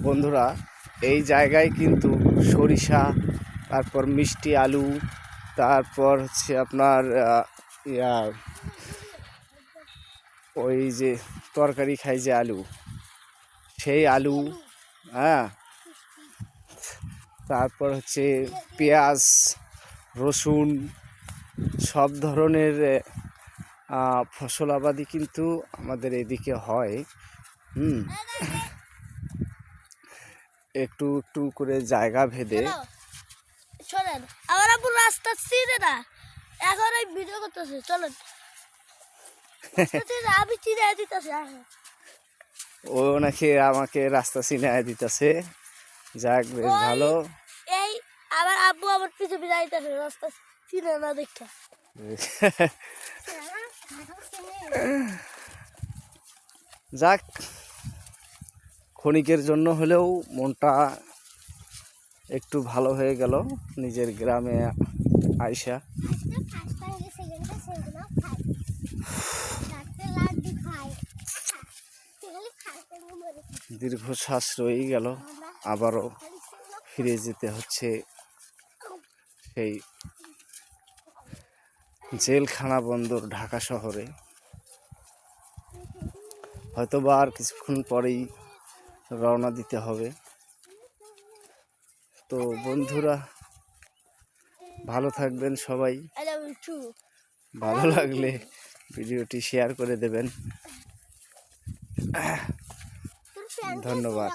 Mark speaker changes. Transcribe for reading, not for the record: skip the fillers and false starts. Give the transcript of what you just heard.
Speaker 1: বন্ধুরা, এই জায়গায় কিন্তু সরিষা, তারপর মিষ্টি আলু, তারপর হচ্ছে আপনার ওই যে তরকারি খাই যে আলু, সেই আলু, হ্যাঁ, তারপর হচ্ছে পেঁয়াজ, রসুন, সব ধরনের ফসল আবাদি কিন্তু আমাদের এদিকে হয়। একটু একটু করে জায়গা ভেদে।
Speaker 2: চলেন, আমার আপু রাস্তা চিনে না, এখন এই ভিডিও করতেছে, চলেন। আমি চিনে দিতেছি,
Speaker 1: ও নাকি আমাকে রাস্তা চিনে দিতেছে, যাক বেশ ভালো।
Speaker 2: এই আমার আব্বু আমার পিছে পিছে আইতেছে, রাস্তা চিনে না দেখা।
Speaker 1: যাক, ক্ষণিকের জন্য হলেও মনটা একটু ভালো হয়ে গেল নিজের গ্রামে আইসা। দীর্ঘশ্বাস রয়ে গেল, আবারও ফিরে যেতে হচ্ছে সেই জেলখানা বন্দর ঢাকা শহরে। হয়তোবা আর কিছুক্ষণ পরেই রওনা দিতে হবে। তো বন্ধুরা, ভালো থাকবেন সবাই। ভালো লাগলে ভিডিওটি শেয়ার করে দেবেন। ধন্যবাদ।